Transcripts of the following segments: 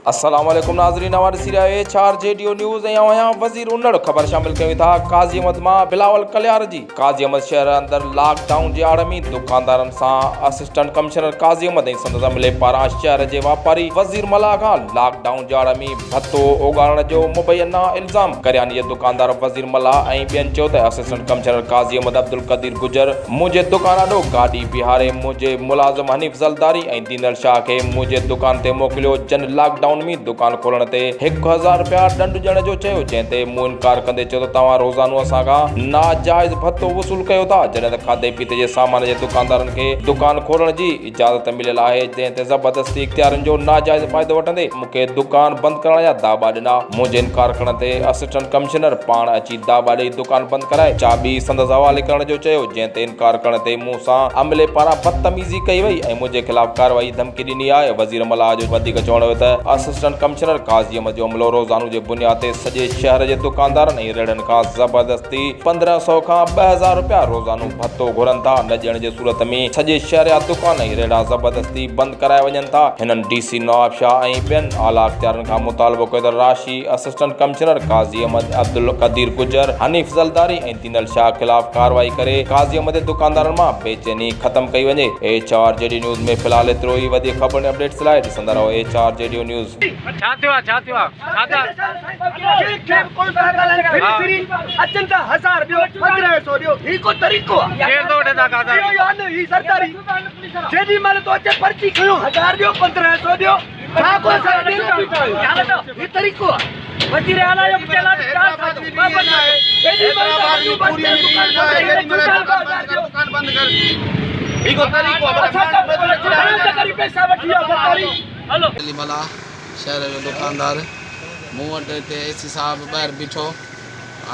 अस्सलाम वालेकुम नाज़रीन, हमारे सिराए 4 जेडीओ न्यूज़ यहाँ वजीर उन्नड़ ख़बर शामिल कई था। काजी अहमद मां बिलावल कल्यार जी काजी अहमद शहर अंदर लॉकडाउन जे आड़ में दुकानदारन सां असिस्टेंट कमिश्नर काजी अहमद संदस अमले पारां शहर जे वापारी वजीर मला खां लॉकडाउन जे आड़ में भत्तो उगाड़ण जो मुबैना इल्ज़ाम करियानी जे दुकानदार वजीर मला ऐं ॿियनि चयो त असिस्टेंट कमिश्नर काजी अहमद अब्दुल कदीर गुजर मुंहिंजे दुकान ॾो गाॾी बीहारे मुंहिंजे मुलाज़िम हनीफ़ ज़लदारी ऐं दीनल शाह खे मुंहिंजे दुकान ते मोकिलियो, जन लॉकडाउन में दुकान खोलण ते 1000 रुपया दंड ॾियण जो चयो, जंहिं मूं इनकार कंदे चयो त तव्हां रोज़ानो असां खां नाजाइज़ भत्तो वसूल कयो था, जॾहिं त खाधे पीते जे सामान जे दुकानदारनि खे दुकान खोलण जी इजाज़त मिलियल आहे, जंहिं ते ज़बरदस्ती इख्तियारनि जो नाजाइज़ फ़ाइदो वठंदे मूंखे दुकान बंदि करण जा दावा ॾिना। मुंहिंजे इनकार करण ते असिस्टेंट कमिश्नर पाण अची दावा ॾेई दुकान बंदि कराए चाबी संदसि हवाले करण जो चयो, जंहिं ते इनकार करण ते मूं सां अमले पारां बदतमीज़ी कई वई ऐं मुंहिंजे ख़िलाफ़ कार्रवाई धमकी ॾिनी आहे। वज़ीर मला जो वधीक चवण हुयो त असिस्टेंट कमिश्नर काजी अहमद जो अमलो रोज़ानो जे बुनियाद ते सॼे शहर जे दुकानदारनि ऐं रेड़नि खां ज़बरदस्ती 1500 खां 2000 रुपया रोज़ानो भत्तो घुरनि था। न ॾियण जे सूरत में सॼे शहर जा दुकान ऐं रेड़ा ज़बरदस्ती बंदि कराए वञनि था। हिननि डीसी नवाब शाह ऐं ॿियनि आला इख्तियारनि खां मुतालबो कयो त राशि असिस्टेंट कमिश्नर काजी अहमद अब्दुल कदीर गुजर हनीफ़ ज़लदारी ऐं दीनल शाह ख़िलाफ़ कार्रवाई करे काजी अहमद जे दुकानदारनि मां बेचैनी ख़त्म कई वञे। HR जेडी न्यूज़ में फ़िलहाल एतिरो ई। वधीक ख़बर अपडेट्स लाइ ॾिसंदा रहो HR जेडी न्यूज़। छा थियो छाता अचन था 1000 ॾियो 1500 ॾियो ही को तरीक़ो आहे? केर तो वठे था काज़ा इहो यान ही सरकारी जेडी महिल तो अचे पर्ची खयो 1000 ॾियो 1500 ॾियो छा को सरकारी ही तरीक़ो आहे? वज़ीर आला जो चला बाबत आहे जेडी महिल दुकान बंद कर ही को तरीक़ो सरकारी पैसा वठी सरकारी। हेलो दिल्ली मला शहर जो दुकानदार मूं वटि हिते AC साहब ॿाहिरि बीठो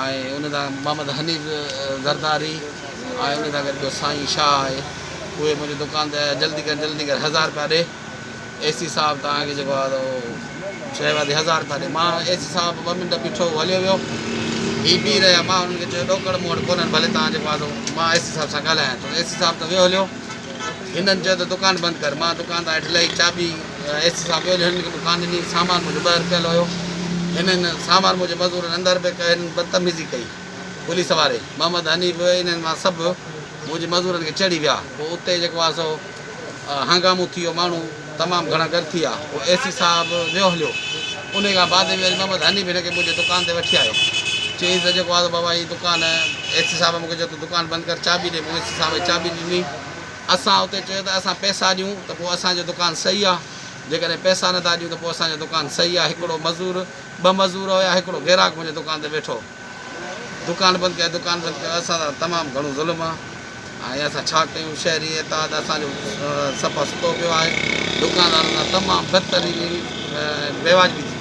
ऐं उन सां मोहम्मद हनीफ़ ज़रदारी ऐं उन सां गॾु ॿियो साईं शाह आहे। उहे मुंहिंजी दुकान ते जल्दी कर 1000 रुपया ॾे। AC साहब तव्हांखे जेको आहे चयो आहे 1000 रुपया ॾे। मां AC साहब 2 मिंट बीठो हलियो वियो, ही बीह रहिया। मां हुननि खे चयो ॾोकड़ मूं वटि कोन्हनि, भले तव्हां जेको आहे मां AC साहब सां ॻाल्हायां थो। AC साहब त वियो हलियो, हिननि चयो त दुकान बंदि कर। मां दुकान तां हेठि लही चाबी AC साहब वियो, हिननि खे दुकान ॾिनी, सामान मुंहिंजो ॿाहिरि पियल हुयो। हिननि सामान मुंहिंजे मज़दूरनि अंदरि पे कयो, हिननि बदतमीज़ी कई। पुलिस वारे मोहम्मद हनीफ़ इन्हनि मां सभु मुंहिंजे मज़दूरनि खे चढ़ी विया। पोइ उते जेको आहे सो हंगामो थी वियो, माण्हू तमामु घणा गॾु थी विया। पोइ AC साहब वियो हलियो, उन खां बाद में वरी मोहम्मद हनीफ़ हिनखे मुंहिंजे दुकान ते वठी आयो। चई त जेको आहे बाबा हीअ दुकान AC साहब मूंखे चयो त दुकान बंदि कर, चाबी ॾे। मूं AC साहब चाबी ॾिनी। असां उते चयो त असां पैसा ॾियूं त पोइ असांजो दुकान सही आहे, जेकॾहिं पैसा नथा ॾियूं त पोइ असांजो दुकान सही आहे। हिकिड़ो मज़दूर 2 मज़दूर हुया, हिकिड़ो ग्राहक मुंहिंजे दुकान ते वेठो। दुकान बंदि कयो, दुकान बंदि कयो। असां सां तमामु घणो ज़ुल्म आहे ऐं असां छा कयूं? शहरी एताद असांजो सफ़ा सुतो पियो आहे। दुकानदारनि सां तमामु बदतरीनी बेवाजिबी